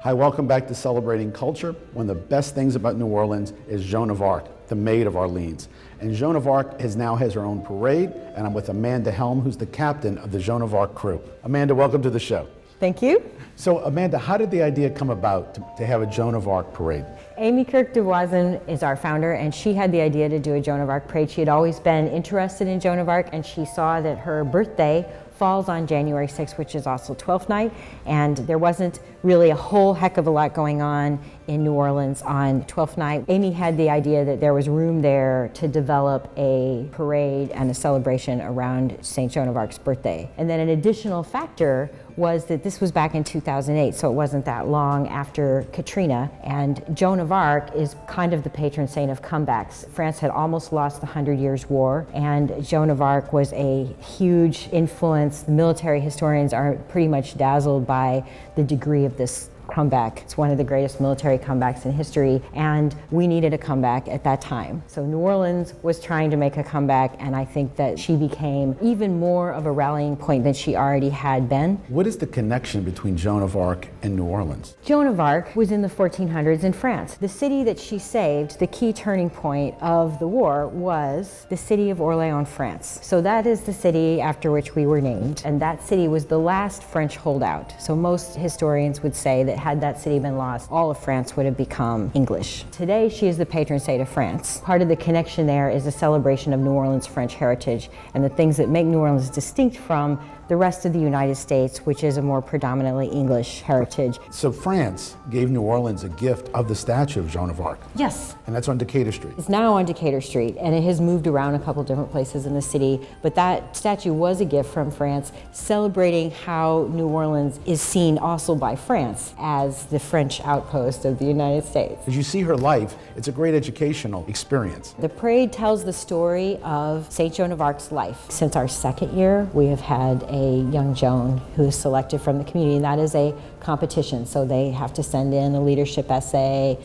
Hi, welcome back to Celebrating Culture. One of the best things about New Orleans is Joan of Arc, the Maid of Orleans. And Joan of Arc now has her own parade, and I'm with Amanda Helm, who's the captain of the Joan of Arc crew. Amanda, welcome to the show. Thank you. So Amanda, how did the idea come about to have a Joan of Arc parade? Amy Kirk DeVoisin is our founder, and she had the idea to do a Joan of Arc parade. She had always been interested in Joan of Arc, and she saw that her birthday falls on January 6th, which is also 12th night, and there wasn't really a whole heck of a lot going on in New Orleans on 12th night. Amy had the idea that there was room there to develop a parade and a celebration around St. Joan of Arc's birthday. And then an additional factor was that this was back in 2008, so it wasn't that long after Katrina, and Joan of Arc is kind of the patron saint of comebacks. France had almost lost the 100 Years' War, and Joan of Arc was a huge influence. The military historians are pretty much dazzled by the degree of this comeback. It's one of the greatest military comebacks in history, and we needed a comeback at that time. So New Orleans was trying to make a comeback, and I think that she became even more of a rallying point than she already had been. What is the connection between Joan of Arc and New Orleans? Joan of Arc was in the 1400s in France. The city that she saved, the key turning point of the war, was the city of Orléans, France. So that is the city after which we were named, and that city was the last French holdout. So most historians would say that had that city been lost, all of France would have become English. Today, she is the patron saint of France. Part of the connection there is a celebration of New Orleans French heritage and the things that make New Orleans distinct from the rest of the United States, which is a more predominantly English heritage. So France gave New Orleans a gift of the statue of Joan of Arc. Yes. And that's on Decatur Street. It's now on Decatur Street, and it has moved around a couple different places in the city, but that statue was a gift from France, celebrating how New Orleans is seen also by France as the French outpost of the United States. As you see her life, it's a great educational experience. The parade tells the story of St. Joan of Arc's life. Since our second year, we have had a young Joan who is selected from the community, and that is a competition, so they have to send in a leadership essay.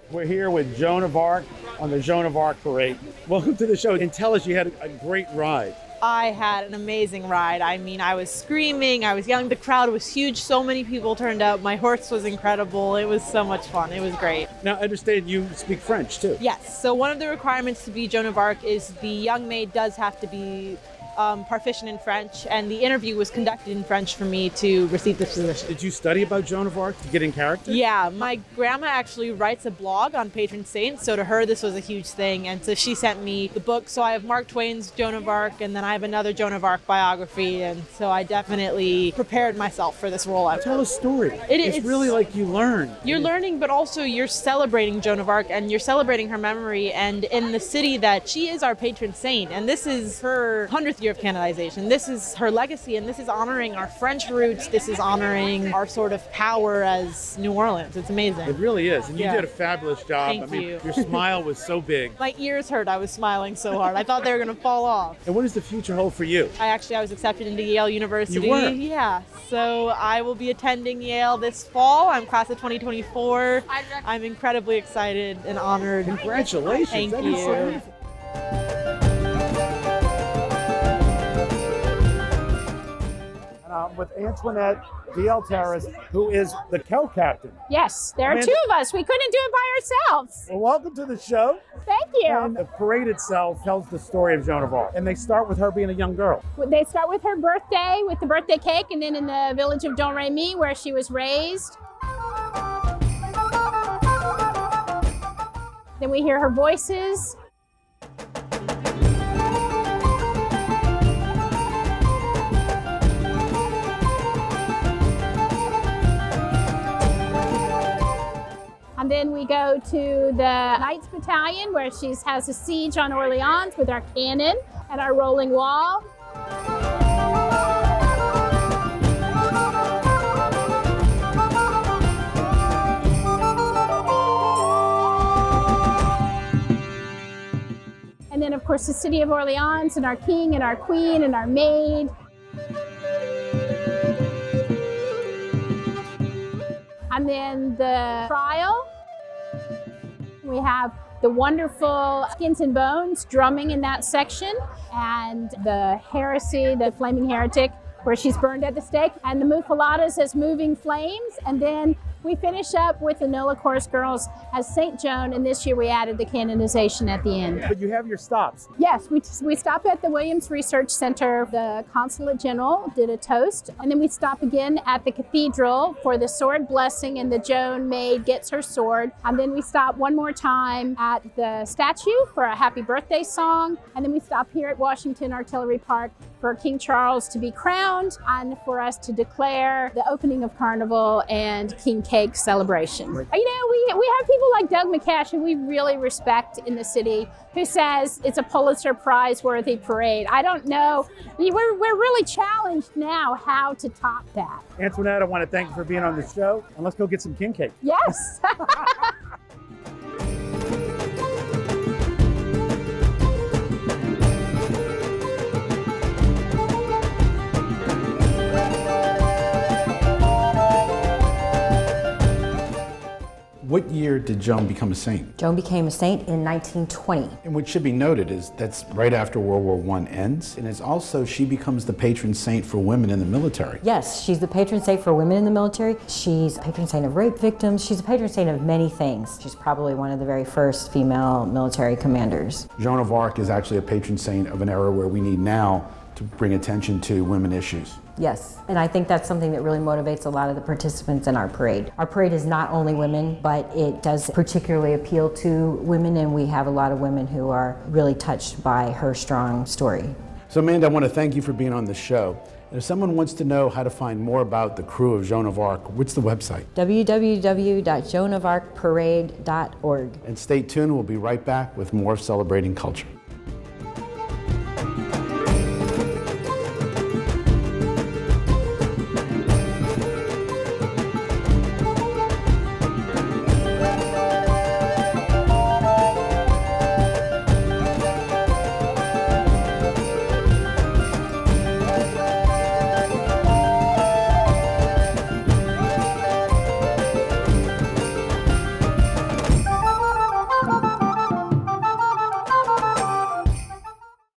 We're here with Joan of Arc on the Joan of Arc Parade. Welcome to the show, and tell us you had a great ride. I had an amazing ride. I mean, I was screaming, I was yelling, the crowd was huge, so many people turned out, my horse was incredible, it was so much fun, it was great. Now, I understand you speak French too. Yes, so one of the requirements to be Joan of Arc is the young maid does have to be proficient in French, and the interview was conducted in French for me to receive this position. Did you study about Joan of Arc to get in character? Yeah, my grandma actually writes a blog on patron saints, so to her this was a huge thing, and so she sent me the book. So I have Mark Twain's Joan of Arc, and then I have another Joan of Arc biography, and so I definitely prepared myself for this role. Tell a story. It's really like you learn. You're learning, but also you're celebrating Joan of Arc, and you're celebrating her memory, and in the city that she is our patron saint, and this is her 100th year of canonization. This is her legacy, and this is honoring our French roots. This is honoring our sort of power as New Orleans. It's amazing. It really is, and you Yeah. did a fabulous job. Thank you. Your smile was so big. My ears hurt. I was smiling so hard. I thought they were going to fall off. And what does the future hold for you? I was accepted into Yale University. You were? Yeah. So I will be attending Yale this fall. I'm class of 2024. I'm incredibly excited and honored. Congratulations. Thank That is so you. wonderful. And I'm with Antoinette the Alteriis, who is the co-captain. Yes, there are Amanda- two of us. We couldn't do it by ourselves. Well, welcome to the show. Thank you. And the parade itself tells the story of Joan of Arc. And they start with her being a young girl. They start with her birthday, with the birthday cake, and then in the village of Domremy, where she was raised. Then we hear her voices. And then we go to the Knights Battalion, where she has a siege on Orleans with our cannon and our rolling wall. And then, of course, the city of Orleans and our king and our queen and our maid. And then the trial. We have the wonderful Skins and Bones drumming in that section, and the Heresy, the Flaming Heretic, where she's burned at the stake, and the Mufaladas as Moving Flames. And then we finish up with the Nola Chorus Girls as St. Joan, and this year we added the canonization at the end. But you have your stops. Yes, we stop at the Williams Research Center. The Consulate General did a toast, and then we stop again at the Cathedral for the sword blessing, and the Joan maid gets her sword. And then we stop one more time at the statue for a happy birthday song, and then we stop here at Washington Artillery Park for King Charles to be crowned and for us to declare the opening of Carnival and King Cake celebration. You know, we have people like Doug McCash, who we really respect in the city, who says it's a Pulitzer Prize Worthy parade. I don't know. We're really challenged now how to top that. Antoinette, I want to thank you for being on the show, and let's go get some king cake. Yes. What year did Joan become a saint? Joan became a saint in 1920. And what should be noted is that's right after World War I ends, and it's also she becomes the patron saint for women in the military. Yes, she's the patron saint for women in the military. She's a patron saint of rape victims. She's a patron saint of many things. She's probably one of the very first female military commanders. Joan of Arc is actually a patron saint of an era where we need now to bring attention to women issues. Yes, and I think that's something that really motivates a lot of the participants in our parade. Our parade is not only women, but it does particularly appeal to women, and we have a lot of women who are really touched by her strong story. So Amanda, I want to thank you for being on the show. And if someone wants to know how to find more about the crew of Joan of Arc, what's the website? www.joanofarcparade.org. And stay tuned, we'll be right back with more of Celebrating Culture.